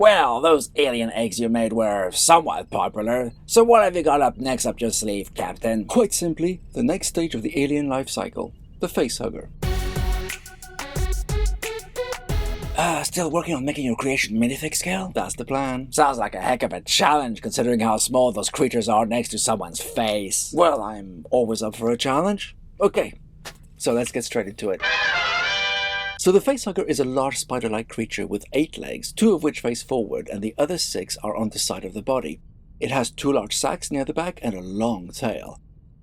Well, those alien eggs you made were somewhat popular, so what have you got up next up your sleeve, Captain? Quite simply, the next stage of the alien life cycle, the Facehugger. Still working on making your creation minifig scale? That's the plan. Sounds like a heck of a challenge considering how small those creatures are next to someone's face. Well, I'm always up for a challenge. Okay, so let's get straight into it. So the Facehugger is a large spider-like creature with 8 legs, 2 of which face forward and the other 6 are on the side of the body. It has 2 large sacs near the back and a long tail.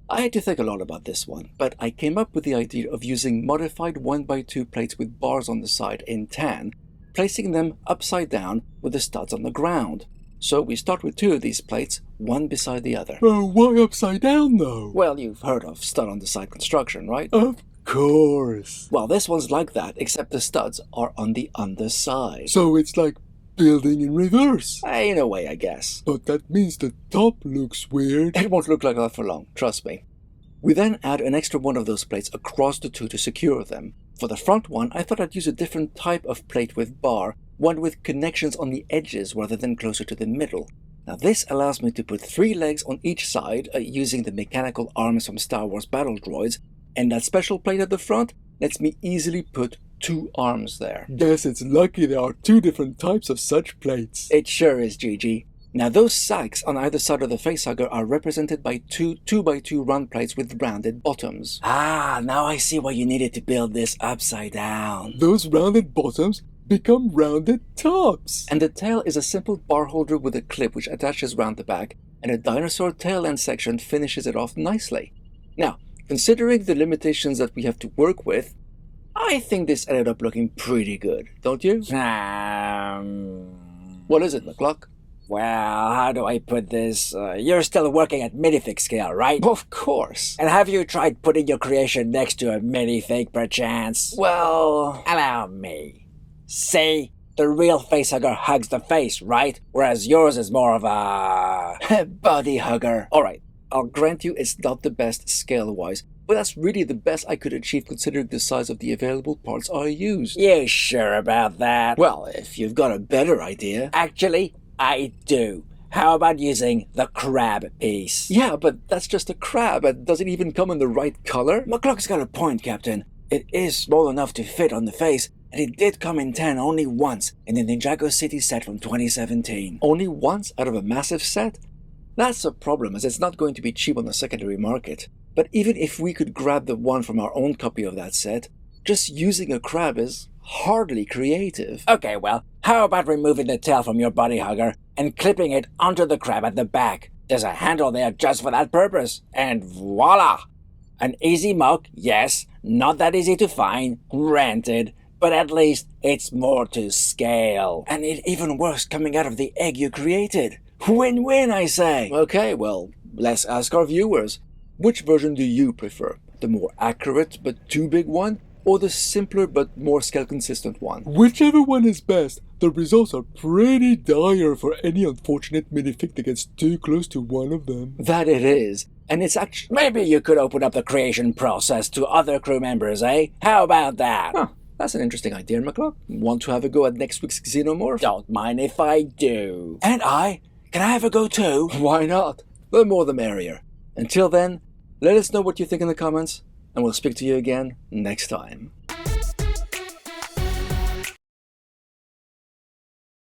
I had to think a lot about this one, but I came up with the idea of using modified 1x2 plates with bars on the side in tan, placing them upside down with the studs on the ground. So we start with 2 of these plates, one beside the other. Why upside down though? Well, you've heard of stud on the side construction, right? Of course. Well, this one's like that, except the studs are on the underside. So it's like building in reverse. In a way, I guess. But that means the top looks weird. It won't look like that for long, trust me. We then add an extra one of those plates across the 2 to secure them. For the front one, I thought I'd use a different type of plate with bar, one with connections on the edges rather than closer to the middle. Now this allows me to put 3 legs on each side using the mechanical arms from Star Wars battle droids, and that special plate at the front lets me easily put 2 arms there. Guess it's lucky there are 2 different types of such plates. It sure is, Gigi. Now those sacs on either side of the Facehugger are represented by 2 2x2 round plates with rounded bottoms. Now I see why you needed to build this upside down. Those rounded bottoms become rounded tops. And the tail is a simple bar holder with a clip which attaches round the back, and a dinosaur tail end section finishes it off nicely. Now, considering the limitations that we have to work with, I think this ended up looking pretty good, don't you? What is it, McCluck? Well, how do I put this? You're still working at minifig scale, right? Of course. And have you tried putting your creation next to a minifig perchance? Well, allow me. See? The real Facehugger hugs the face, right? Whereas yours is more of a body hugger. Alright, I'll grant you it's not the best scale-wise, but that's really the best I could achieve considering the size of the available parts I used. You sure about that? Well, if you've got a better idea. Actually, I do. How about using the crab piece? Yeah, but that's just a crab. It doesn't even come in the right color. McCluck's got a point, Captain. It is small enough to fit on the face, and it did come in tan only once in the Ninjago City set from 2017. Only once out of a massive set? That's a problem, as it's not going to be cheap on the secondary market. But even if we could grab the one from our own copy of that set, just using a crab is hardly creative. Okay, well, how about removing the tail from your body hugger and clipping it onto the crab at the back? There's a handle there just for that purpose, and voila! An easy mock, yes, not that easy to find, granted, but at least it's more to scale. And it even works coming out of the egg you created. Win-win, I say! Okay, well, let's ask our viewers. Which version do you prefer? The more accurate but too big one? Or the simpler but more scale-consistent one? Whichever one is best, the results are pretty dire for any unfortunate minifig that gets too close to one of them. That it is. And it's actually... Maybe you could open up the creation process to other crew members, eh? How about that? Huh, that's an interesting idea, McCluck. Want to have a go at next week's Xenomorph? Don't mind if I do. And I? Can I have a go too? Why not? The more the merrier. Until then, let us know what you think in the comments, and we'll speak to you again next time.